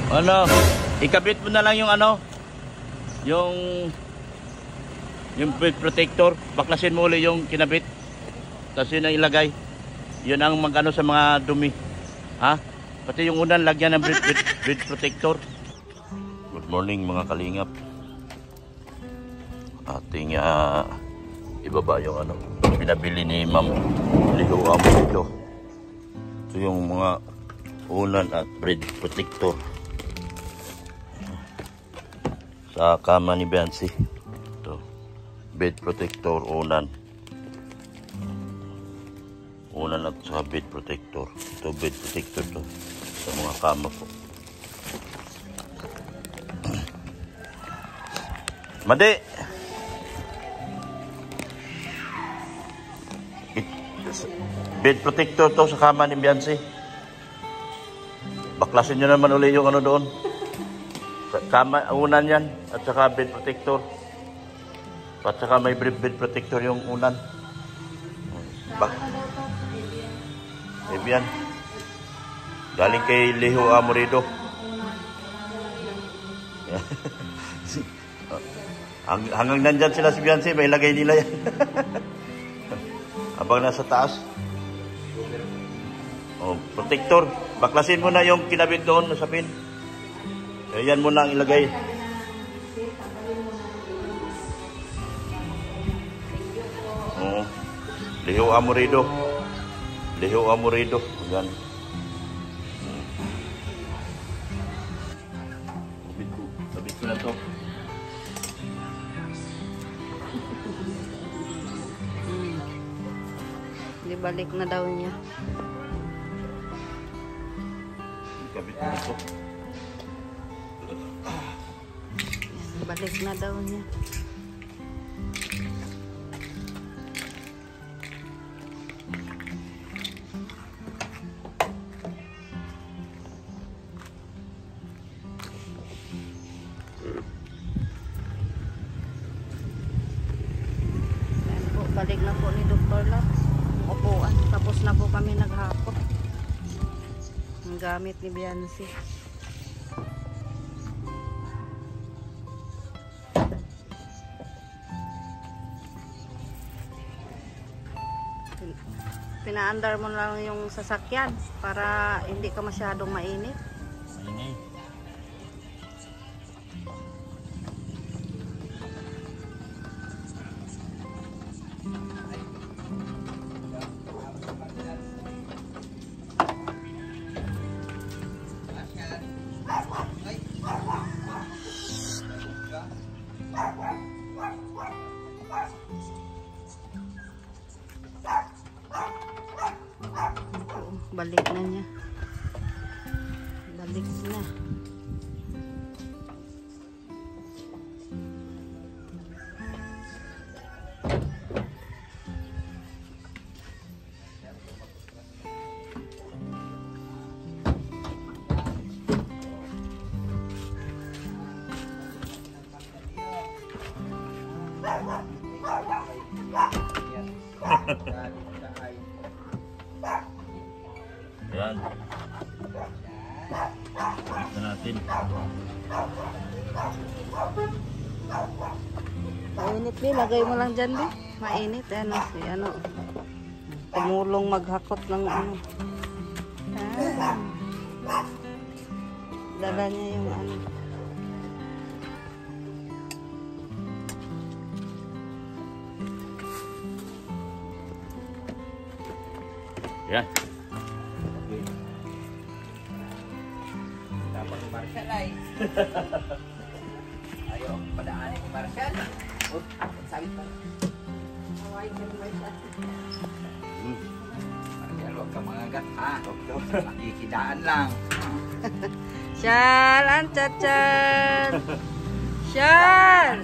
Ano, ikabit mo na lang yung ano, yung brake protector. Baklasin mo ulit yung kinabit. Tapos yun ang ilagay. Yun ang magano sa mga dumi. Ha? Pati yung unan, lagyan ng brake protector. Good morning mga kalingap. Ating ibaba yung ano, pinabili ni Ma'am Liho ito. Ito yung mga unan at brake protector sa kama ni Biancy. Ito, bed protector, unan at sa bed protector. Ito bed protector to sa mga kama po. Madi, bed protector to sa kama ni Biancy. Baklasin nyo naman ulit yung ano doon. Kama, unan yan. At saka bed protector. At saka may bed protector yung unan. Ebian. Galing kay Liho Amorido. Hanggang nandyan sila si Biancy, may lagay nila yan. Habang nasa taas. Oh, protector. Baklasin mo na yung kinabit doon sa pin. Ayan mo na ang ilagay. Oh, Liho Amorido. Liho Amorido. Ayan. Sabit ko na to. Balik na daw niya. Kabit na ito. Balik na daw niya. Balik na po ni Dr. Lab. Upuan. Tapos na po kami naghapot. Ang gamit ni Biancy. Pinaandar mo lang yung sasakyan para hindi ka masyadong mainit. Mainit. Balik na niya. Balik na. Ayan. Ito natin. Mainit, Bi. Lagay mo lang dyan, Bi. Mainit. Ano, si ano. Tumulong maghakot ng ano. Dala niya yung ano. Ayan. Marshall ay. Ayo, padaanin ko Marshall. Oh, sabit pa. Hawaii ka ni Marshall. Marshall, huwag kang mangagat ha. Nakikidaan lang. Shal, anchachan. Shal.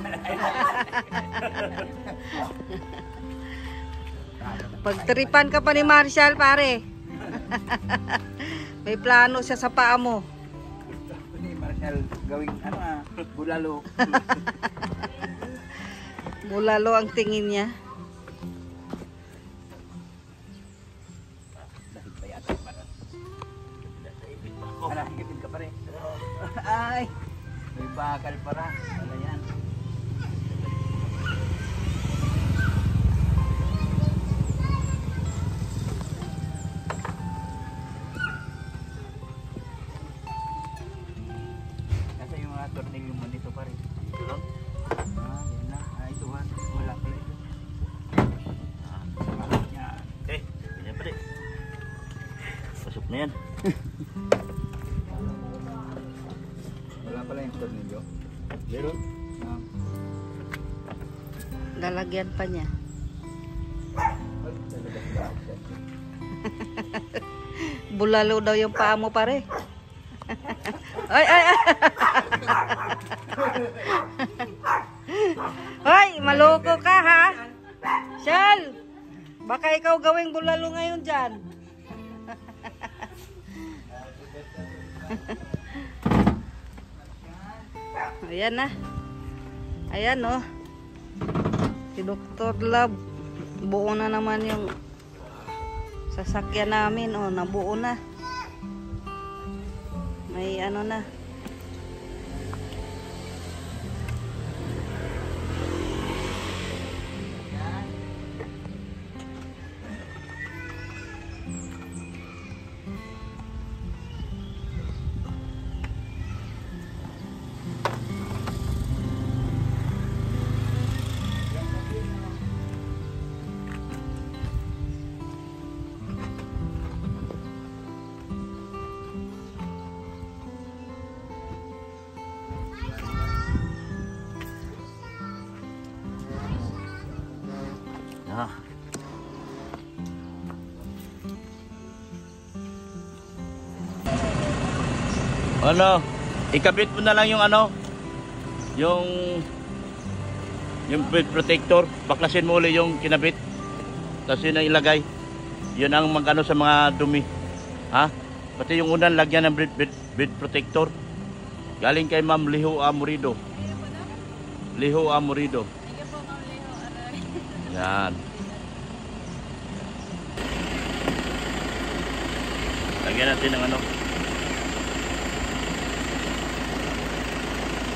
Pagtripan ka pa ni Marshall, pare. May plano siya sa paa mo. Gawing ano bulalo. Bulalo ang tingin niya. Dahil pa yata para. Ala, higipin ka pa rin. Ay! May bakal para. Ano yan? Kasi yung mga tornilyo mo nito pa rin. Ito lang. Yan na. Ito ha. Wala pala ito. Yan. Okay, ganyan pa rin. Pasok na yan. Wala pala yung tornilyo. Meron. Lalagyan pa niya. Bulalo daw yung paa mo pare. Ay, ay, ay. Hoy, maloko ka ha? Shal, baka ikaw gawing bulalo ngayon dyan. Ayan na. Ayan oh. Si Dr. Love. Buo na naman yung sasakyan namin. Oh, nabuo na. May ano na. Ah. Ano? Ikabit mo na lang yung ano? Yung bed protector. Baklasin mo ulit yung kinabit. Tapos yun ang ilagay. Yun ang magano sa mga dumi. Ha? Pati yung unan lagyan ng bed protector. Galing kay Ma'am Liho Amorido. Liho Amorido. Yan. Lagyan natin ng ano.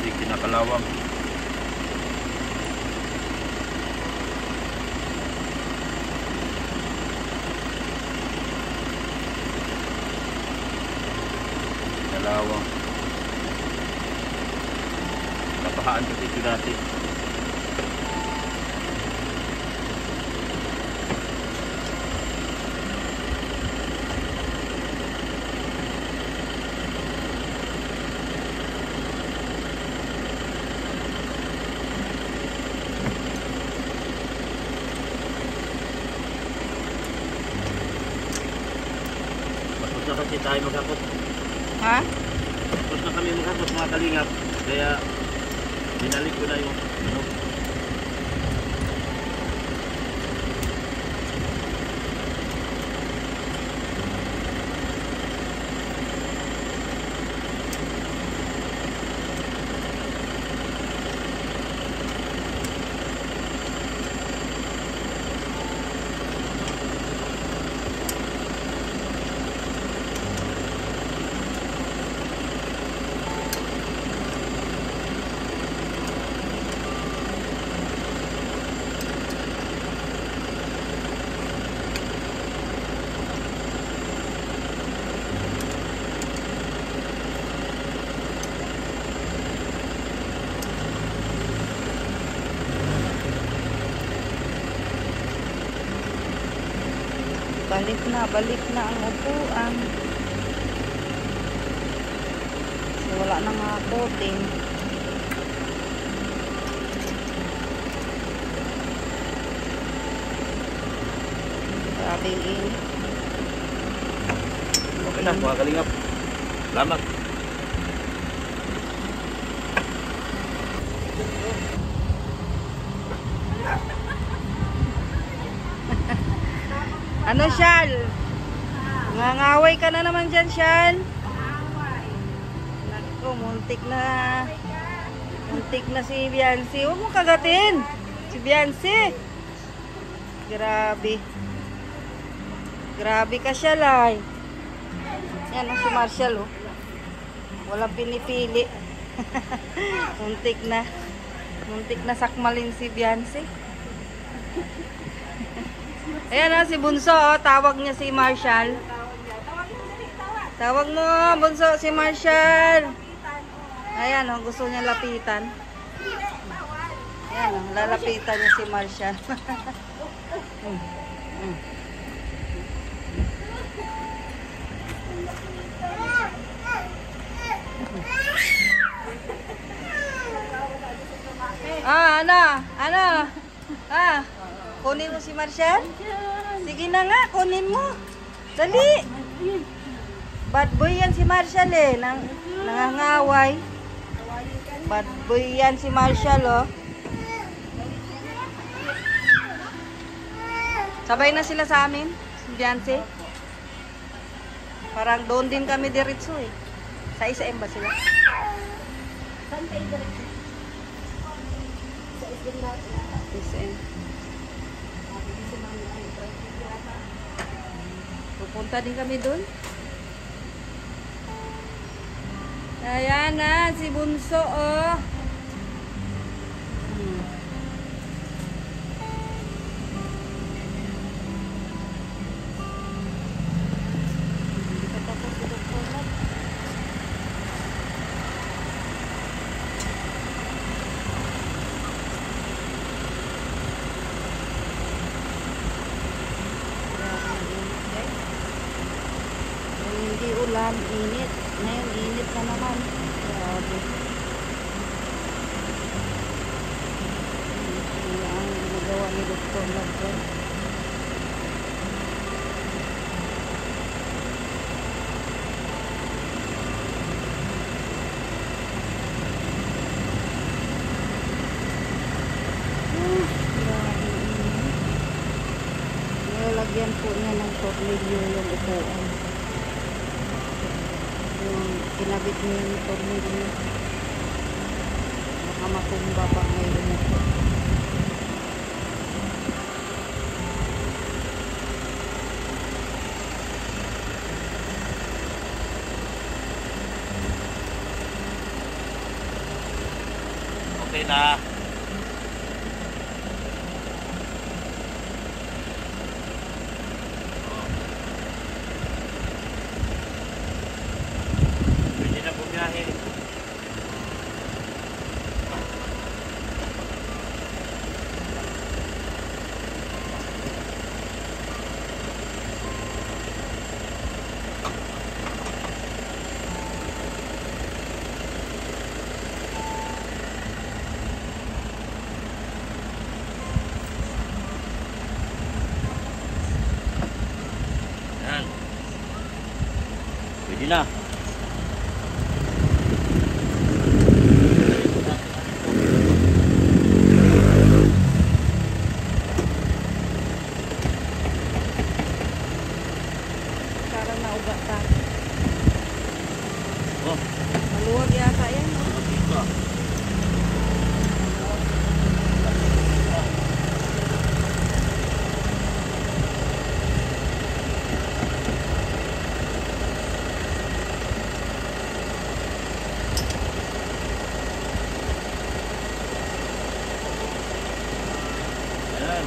Hindi kinakalawang. Kalawang. Kapahaan kasi ito natin. Tapos na kasi tayo maghapot. Ha? Tapos na kami maghapot mga kalingap. Kaya binalik ko na yung ano. Balik na ang upuan. So, wala na nga coating. Grabe yung init. Okay na mga kalingap. Salamat. Ano, Shal? Ngangaway ka na naman dyan, Shal. Naku, muntik na si Biancy. Huwag mo kagatin. Si Biancy. Grabe. Grabe ka, Shal, ay. Yan, si Marshall, oh. Walang pinipili. Muntik na. Muntik na sakmalin si Beyonce. Ayan na si Bunso, oh. Tawag niya si Marshall. Tawag mo, Bunso, si Marshall. Ayan, oh, gusto niya lapitan. Ayan, oh, lalapitan niya si Marshall. Ano? Kunin mo si Marshall? Sige na nga, kunin mo. Dali. Bad boy yan si Marshall eh. Nangangaway. Bad boy yan si Marshall oh. Sabay na sila sa amin, si Beyonce. Parang doon din kami diretso eh. Sa SM ba sila? Saan kayo diretso? Sa SM natin. SM. Pupunta din kami doon. Ayan na, si Bunso oh. Hindi pa tapos si Dr. Lab. Hindi ulan, init. Ngayon, init na naman. Grabe. Ano ang ginagawa ni Dr. Lab? Grabe init. Nilalagyan po niya ng tornilyo yung upuan. Yung kinabit niya yung tornilyo. Baka matumba pa ngayon ito. Okay na. Pwede na bumiyahe. Yan. Pwede na. Para nauga ka. Oh, Maluwag yata yan. No? dito. Yan.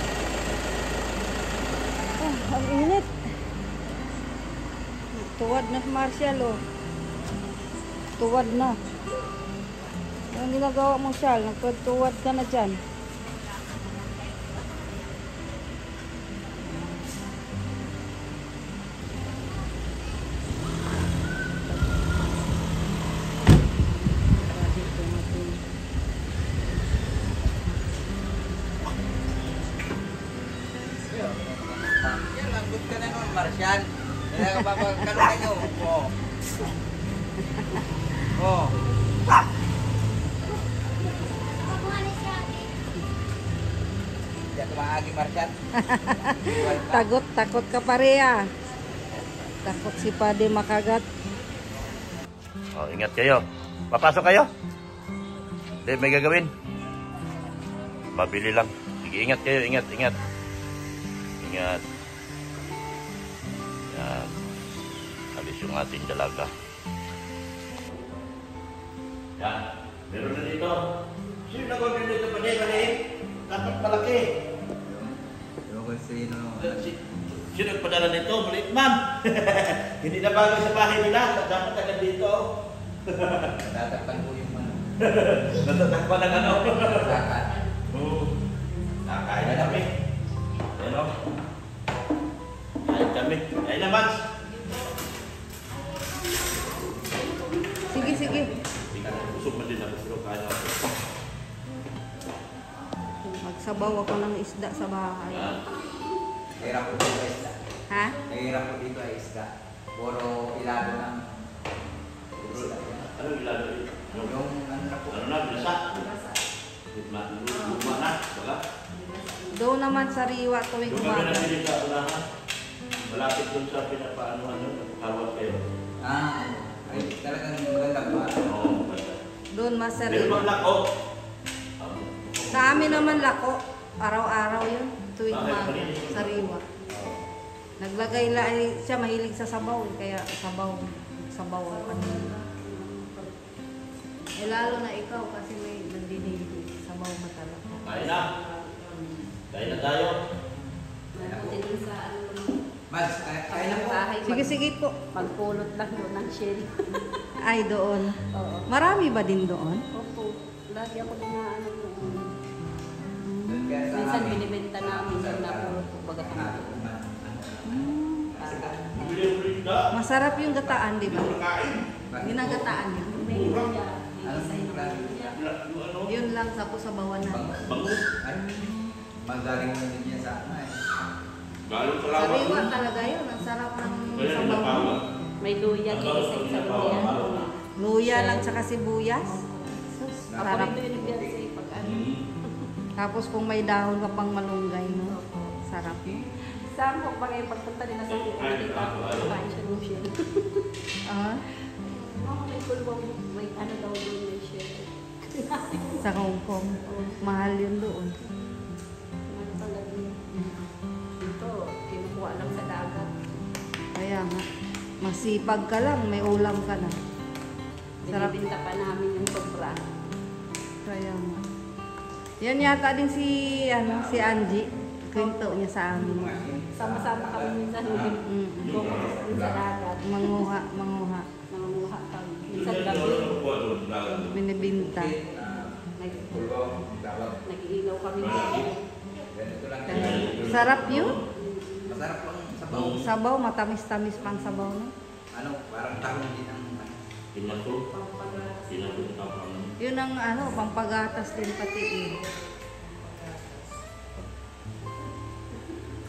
Ang init. Tuwad na si Marshall oh. Tuwad na. Ang ginagawa mo Shal, nagtuwad ka na dyan. Dito natin. Yan lang, good ka na nun, Marshall. Kaya kapapagkano kayo. Oo. Oo. Hindi ako maagi, Marshall. Takot ka pareha. Takot si Pade makagat. Oh, ingat kayo. Papasok kayo? Hindi, may gagawin. Mabili lang. Sige, ingat kayo. Ingat. Ingat. Yan. Alis yung ating dalaga. Yan. Meron na dito. Sino nag-order dito pa niya? Maliit? Dapat malaki. Ewan ko sino. Sino nagpadala nito? Maliit, ma'am. Hindi na bagay sa bahay nila. Dapat agad dito. Tatakpan ko yung ano. Natatakpan ng ano. Tatakpan. Oo. Nakain na kami. Ayan o. Kain kami. Kain na, Mads. Sige, sige. Usok man din ako, pero kaya ako. Magsabaw ako ng isda sa bahay. Yan. Hirap ko dito ay isda. Ha? Nahihirap ko dito ay isda. Puro ilado ng isda. Ano yung ilalo yun? Yung ano na po. Ano na, bilasa? Luma na, baga? Doon naman sa riwa tuwing Yung kami umaga. na sili sa unahan. Malapit dun sa pinapaanuhan yun. Kawat kayo. Ay, talagang magandang ba? Oo, basta. Doon mas sa Meron riwa. bang lako? Sa amin naman lako. Araw-araw yun. Tuwing umaga. Sa riwa. Naglagay lang siya, mahilig sa sabaw. Kaya sabaw. Sabaw ang kanina. Eh lalo na ikaw kasi may nandinilig. Sabaw matalaga. Kain na. Kain na tayo. Nandun sa ano, Mads, kaya na po. bahay. Sige, sige po. Magpulot lang doon ng shell. Ay, doon. Oo. Marami ba din doon? Opo. Lagi ako ano noon. Kaya sa Minsan amin, binibenta namin yung napulot ko baga Bili mo rin na. Masarap yung gataan, di ba? Kain. Ginagataan, di ba? May niya. Ano yung klase? Ano? Yun lang sa sabawan na. Bangus. Ay, magaling mo din niya sa ano eh. Galing sa Sa lawa. riwa talaga yun. Ang sarap ng Kaya sabaw. napawa. May luya isa sa luya. Luya lang tsaka sibuyas. Sus, sarap. Paborito yun yung sa pag ano. Tapos kung may dahon ka pang malunggay, no? Sarap. Saan ko bagay pagpunta nila sa luya. Nakita ko kain siya ng shell. Ah, May kulbong, may ano daw doon may shell. sa Hong Kong. Mahal yun doon. Ano talaga yun. Dito, kinukuha lang sa dagat. Kaya nga, masipag ka lang, may ulam ka na. Sarap. Binibinta pa namin yung sobra. Kaya nga. Yan yata din si Angie. Kwento niya sa amin. Sama-sama kami minsan pumunta sa dagat. Manguha. Nangunguha kami. Minsan gabi, Binibinta. Pulwang, tawag. nag-iilaw kami. Ganito lang. Sarap yun. Masarap ang sabaw. Sabaw, matamis-tamis pang sabaw na. Ano, parang tahong din ang ano. Pinato. Pinato sa kapang. Yun ang ano, pampagatas din pati eh.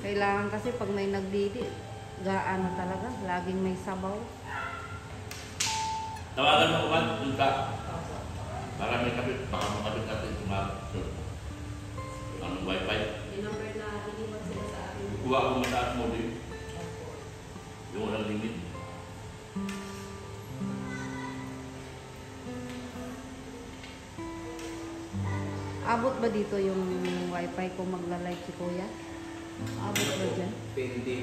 Kailangan kasi pag may nagdidi, gaano talaga, laging may sabaw. Tawagan mo ko man, dun ka. Para may kapit, baka makapit natin ang wifi. Yung number na iniwan sila sa akin. Kuha ko mataas mo din. Yung walang limit. Abot ba dito yung wifi kung magla-live si Kuya? Abot ba dyan? Pwede.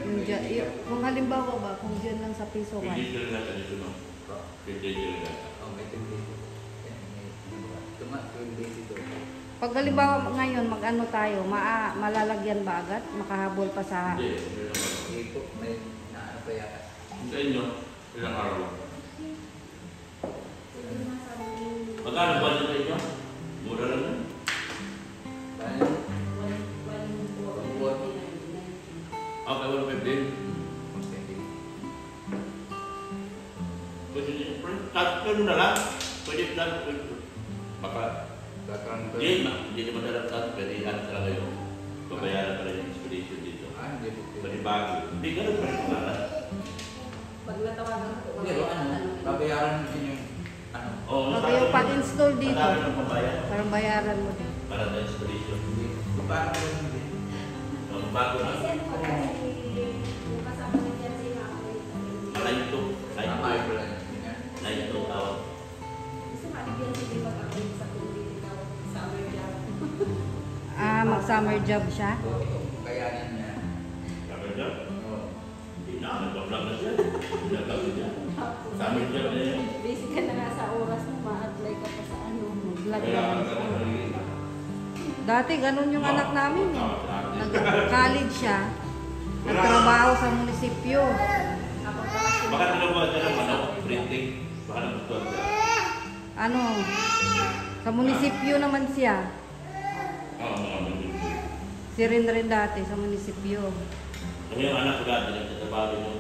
Yung dyan, kung halimbawa ba, kung dyan lang sa piso Pwede 1. sila natin ito no? Pwede sila natin. Oh, may 10 days. Tuma, 12 days ito. Pag halimbawa ngayon, mag-ano tayo, malalagyan ba agad? Makahabol pa sa... Hindi, hindi naman. Hindi po, may naano pa yata. Sa inyo, ilang araw. Magkano ba nyo sa inyo? Mura lang yun. Bale, Okay, 150. Pwede nyo, tatlo na lang. Pwede lang. Baka, tatransfer. hindi naman talagang tatlo. Pwede yan talaga yun. Babayaran pala yung expedition dito. Hindi po. Pwede bago. Hindi ganun pa rin pangalan. Pag natawagan ko, Pero ano, babayaran din yung ano. Oo, Pag yung pag-install dito, Madami ng pambayad. parang bayaran mo din. Para sa expedition. Hindi. Parang ganun din. Bago na. yung kasama ni Jersey na ako. Line 2. Line Tama 2. yung plan. Ganyan. Line 2 tawag. Gusto nga ni Jersey pag ako sa kulit ikaw summer job. Ah, mag-summer job siya? So, kung kayanin niya. Summer job? Oo. Hindi na. Nag-vlog na siya. Nag-vlog na siya. Summer job na yan. Busy ka na nga sa oras mo, nalagdagan ko. Dati ganun yung anak namin eh. Nag-college siya. Nagtrabaho sa munisipyo. Baka tinagawa siya ng ano, printing. Baka nagustuhan siya. Ano? Sa munisipyo naman siya. Oo, mga munisipyo. Si rin dati sa munisipyo. Kasi yung anak ko dati, nagtatrabaho mo.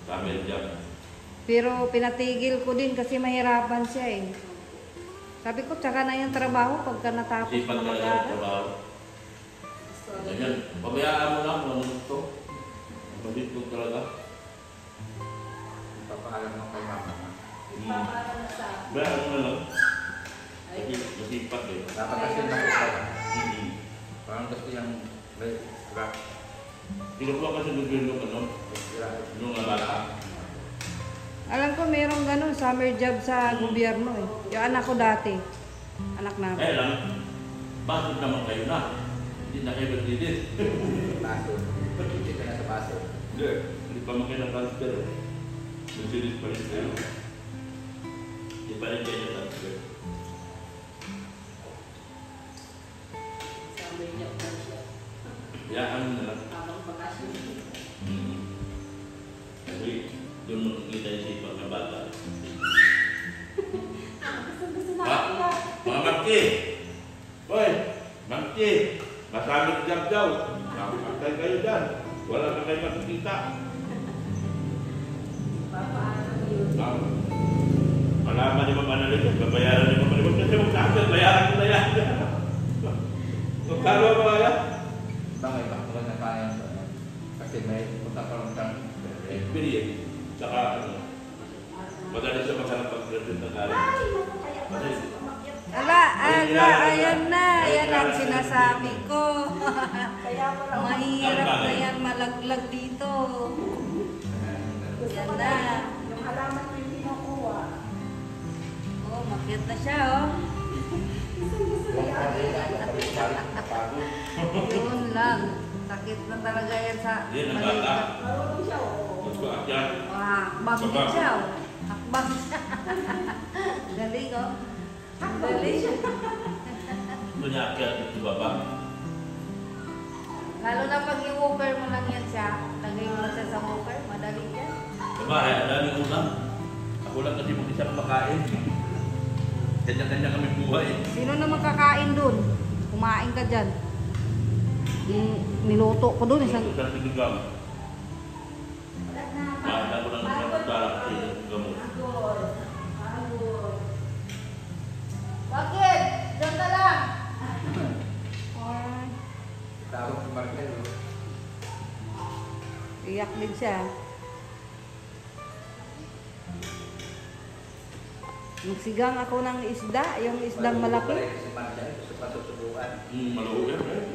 Camel job. Pero pinatigil ko din kasi mahirapan siya eh. Sabi ko, tsaka na yung trabaho pagka natapos Sipag mo talaga yung mag-aaral. trabaho. Ganyan. Pabayaan mo lang kung ano gusto. Mabitog talaga. Papaalam mo kay mama. Bayaan mo na lang. Kasi masipag eh. Dapat kasi nakikita. Hindi. Parang gusto yung may rock. Pinukuha kasi gobyerno ka no? Yung bata. Alam ko mayroong ganun, summer job sa gobyerno eh. Yung anak ko dati. Anak namin. Eh lang, basod naman kayo na. Hindi na kayo magdidit. Baso. Dito na sa baso. Hindi pa kayo na-transfer. Magdidit pa rin kayo. Hindi pa rin kayo na-transfer. Hayaan mo na lang. Kasi doon mo nakikita yung sipag ng bata. Mga mangki! Hoy! Mangki! Masamit jam daw! Nakakantay kayo dyan! Wala ka kayo makikita! Malaman ni Mama Nalito, babayaran ni Mama Nalito. Kasi mag-transfer, bayaran ko na yan! Magkano ba yan? Bakit ba? Kung na kaya kasi may punta pa lang kang Experience. Saka ano, madali siya maghanap pag-graduate ng college. Kasi, Ayan na. Ayan ang sinasabi ko. Mahirap na yan malaglag dito. Yan na. Yung halaman ko yung kinukuha. Oh, makyat na siya oh. Yun lang. Sakit na talaga yan sa hindi, nagkata. Marunong siya oo. Mas paakyan. Hakbang din siya oh. Hakbang siya. Galing oh. Galing. Ito niya akyat dito baba. Lalo na pag i-walker mo lang yan siya. Lagay mo lang siya sa walker. Madali yan. Babae, ang daming ulam. Ako lang kasi mag-isa kumakain. Kanya-kanya kami buhay. Sino na magkakain dun? Kumain ka dyan. Niluto ko dun. Isang... Ito sa sinigang. Mahal ako lang ng balak sa gamot. Bakit? Diyan ka lang. tawag si Marcel. Iyak din siya. Magsigang ako ng isda. Yung isdang malaki. Si Marcel, gusto pa susubukan. Maluho yan eh.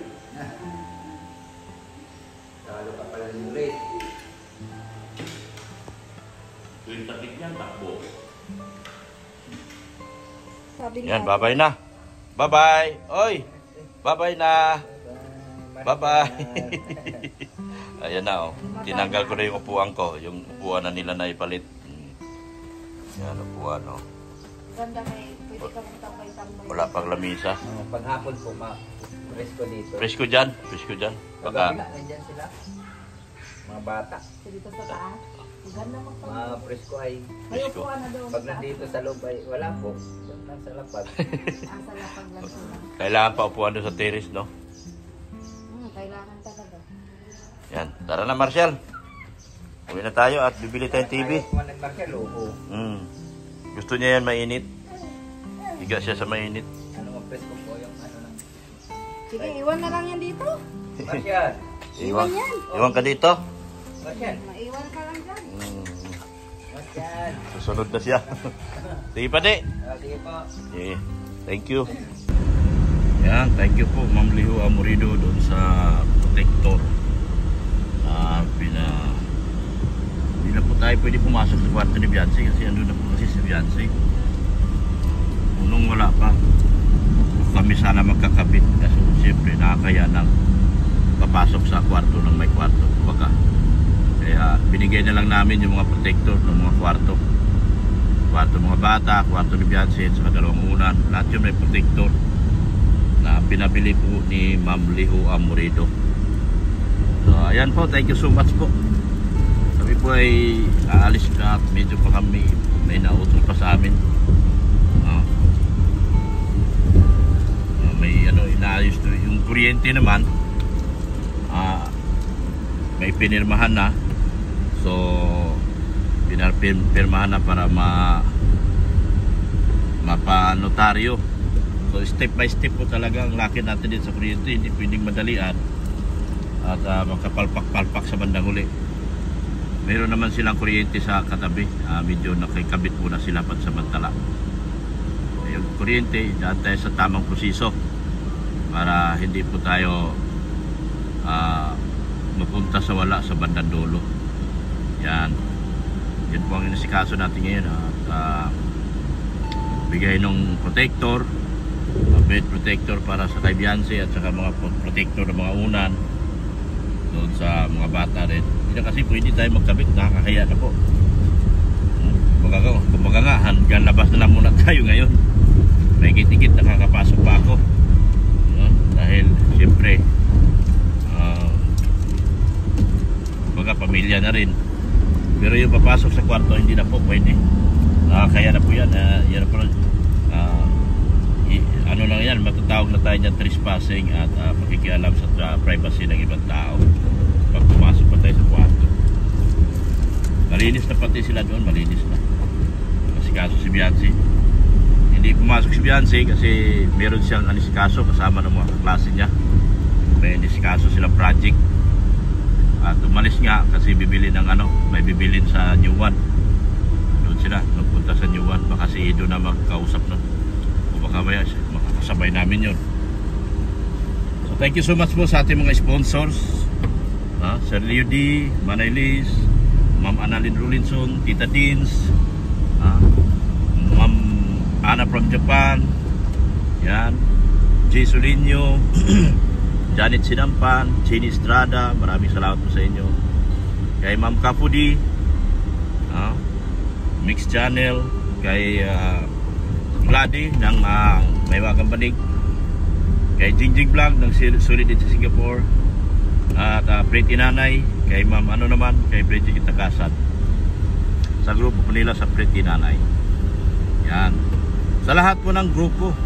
Lalo ka pala yung rate. Tuwing takik niyan, takbo. Sabi Yan, bye-bye na. Bye-bye. Oy! Bye-bye na. Bye-bye. Ayan na, oh. Tinanggal ko na yung upuan ko. Yung upuan na nila na ipalit. Yan, upuan, oh. Ganda may pwede ka magtambay-tambay. Wala pang lamisa. Paghapon po, presko dito. Presko dyan. Presko dyan. Pagka Baka, nandyan sila. Mga bata. Dito sa taas. Ganda magtambay. Mga presko ay May upuan na doon. pag nandito sa loob ay wala po. Doon lang sa lapag. Asa lapag lang sila. kailangan pa upuan doon sa terrace, no? Kailangan talaga. Yan. Tara na, Marcel. Uwi na tayo at bibili tayong TV. Ayaw ko nag-Marcel, oo. Gusto niya yan mainit. Higa siya sa mainit. Ano ang presko po yung ano lang. Sige, iwan na lang yan dito. Marcel! Iwan, iwan ka dito. Marcel! Maiwan ka lang dyan. Marcel! Susunod na siya. Sige pa, di. Sige po. Yeah. Thank you. Yan, thank you po Ma'am Liho Amorido doon sa protector. Hindi na po tayo pwede pumasok sa kwarto ni Beyonce kasi andun na po kasi si Beyonce. Unong wala pa. Kami sana magkakabit kasi siyempre nakakaya ng papasok sa kwarto ng may kwarto. Kaya binigay na lang namin yung mga protector ng mga kwarto. kwarto ng mga bata, kwarto ni Beyonce at saka dalawang unan. Lahat yun may protector na pinabili po ni Ma'am Liho Amorido. So ayan po, thank you so much po. Kami po ay aalis na at medyo pa kami may nautol pa sa amin. May inaayos to. Yung kuryente naman may pinirmahan na. So pinirmahan na para mapanotaryo. So step by step po talaga ang laki natin din sa kuryente. Hindi pwedeng madalian at magkapalpak-palpak sa bandang huli. Meron naman silang kuryente sa katabi. Medyo nakikabit muna sila pansamantala. Yung kuryente, daan tayo sa tamang proseso para hindi po tayo mapunta sa wala sa bandang dulo. Yan po ang inasikaso natin ngayon at bigay ng protector, bed protector para sa kay Beyonce at saka mga protector ng mga unan doon sa mga bata rin. Hindi na kasi pwede tayo magkabit, nakakaya na po. Kumbaga nga, hanggang labas na lang muna tayo ngayon. May kitikit nakakapasok pa ako dahil siyempre kumbaga pamilya na rin, pero yung papasok sa kwarto hindi na po pwede. Kaya na po yan, yan po, ano lang yan, matatawag na tayo dyan trespassing at pakikialam sa privacy ng ibang tao pag pumasok pa tayo sa kwarto. Malinis na pati sila doon, malinis na. Kasi kaso si Beyonce hindi pumasok si Beyonce kasi meron siyang anisikaso kasama ng mga klase niya. May anisikaso silang project at umalis nga kasi bibili ng may bibilin sa New One. Doon sila magpunta sa New One, baka si Ido na magkausap na o baka makakasabay namin yun. So thank you so much po sa ating mga sponsors, Sir Leo D, Manay Liz, Ma'am Annalyn Rolinson, Tita Deans, Ma'am Ana from Japan, yan, Jay Solinio, Janet Sinampan, Jenny Estrada, maraming salamat po sa inyo. Kay Ma'am Kapudi, Mix Channel, kay Glady ng May Wagang Banig, kay Jingjing Vlog ng Solid sa Singapore, at Pretty Nanay, kay Ma'am kay Pretty Kitakasan, sa grupo po nila sa Pretty Nanay. Yan. Sa lahat po ng grupo,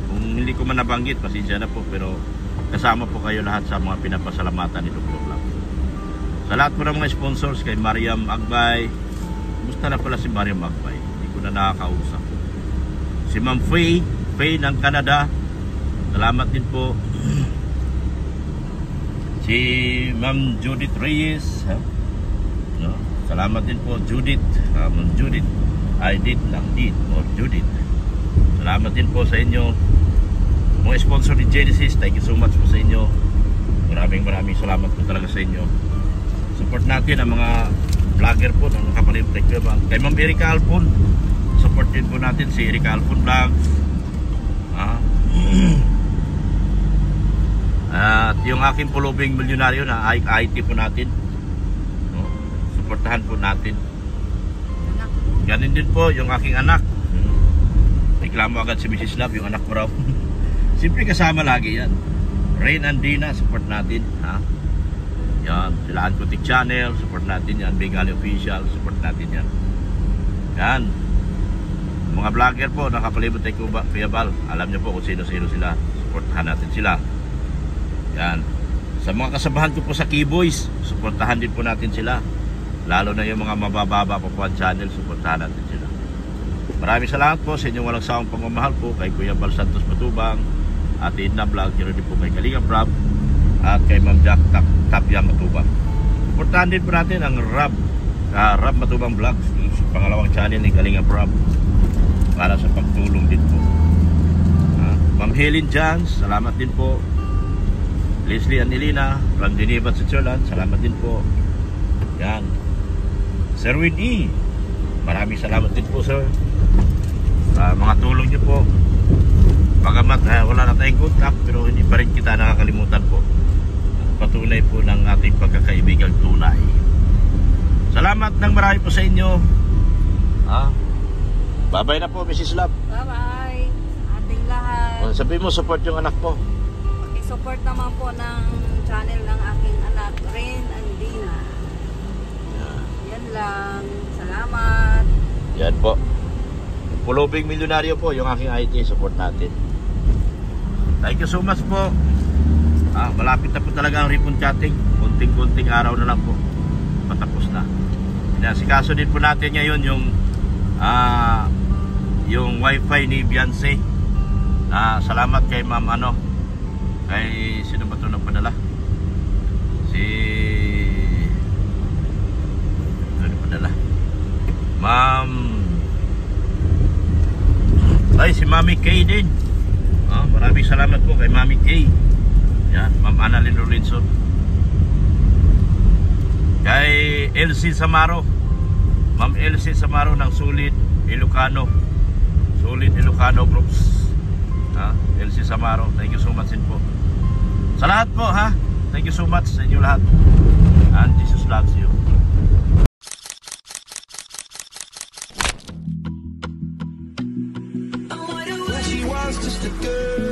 kung hindi ko man nabanggit, pasensya na po, pero kasama po kayo lahat sa mga pinapasalamatan ni Dr. Vlog. Sa lahat po ng mga sponsors, kay Mariam Agbay, kumusta na pala si Mariam Agbay? Hindi ko na nakakausap. Si Ma'am Faye ng Canada, salamat din po. Si Ma'am Judith Reyes, salamat din po Judith. Ma'am Judith, I did lang did or Judith, salamat din po sa inyo. Mga sponsor ni Genesis, thank you so much po sa inyo. Maraming salamat po talaga sa inyo. Support natin ang mga vlogger po ng Kapalimutek. Kay Ma'am Erika Alpon, support din po natin si Erika Alpon Vlogs. At yung aking pulubing milyonaryo na IT po natin, supportahan po natin. Ganun din po yung aking anak. Reklamo agad si Mrs. Love, yung anak ko raw. Siyempre kasama lagi yan. Rain and Dina, support natin. Yan, sila Ancotic Channel, support natin yan. Bengali Official, support natin yan. Yan. Mga vlogger po, Nakapalimutek Kuyabal, alam niyo po kung sino-sino sila. Supportahan natin sila. Yan. Sa mga kasabahan ko po sa Keyboys, supportahan din po natin sila. Lalo na yung mga mabababa po po ang channel, supportahan natin sila. Maraming salamat po sa inyong walang sawang pagmamahal po kay Kuya Bal Santos Matubang, Ate Edna Vlog, din po kay Kalinga Prab, at kay Ma'am Jack Tapia Matubang. Supportahan din po natin ang Rab Matubang Vlogs, pangalawang channel ni Kalinga Prab, para sa pagtulong din po. Ma'am Helen Jans, salamat din po. Leslie Anilina from Geneva, Switzerland, salamat din po. Yan. Sir Win E, maraming salamat din po, sir, mga tulong niyo po. Bagamat wala na tayong contact, pero hindi pa rin kita nakakalimutan po. Patunay po ng ating pagkakaibigang tunay. Salamat ng marami po sa inyo. Bye-bye na po, Mrs. Love. Bye-bye. Ating lahat. Sabi mo, support yung anak mo. Pakisupport naman po ng channel ng aking anak, Rain and Dina. Yan lang. Salamat. Yan po. Pulubing milyonaryo po yung aking IT. Support natin. Thank you so much po. Malapit na po talaga ang ribbon cutting. Kunting-kunting araw na lang po. Patapos na. Inasikaso din po natin ngayon yung wifi ni Beyonce. Salamat kay ma'am kay sino ba ito nagpadala? Ma'am si Mami Kay din. Maraming salamat po kay Mami Kay. Yan, Ma'am Annalyn Rolinson. Kay LC Samaro. Ma'am LC Samaro ng Sulit Ilocano. Sulit Ilocano Groups. LC Samaro, thank you so much din po. Sa lahat po thank you so much sa inyo lahat. And Jesus loves you. She wants just a girl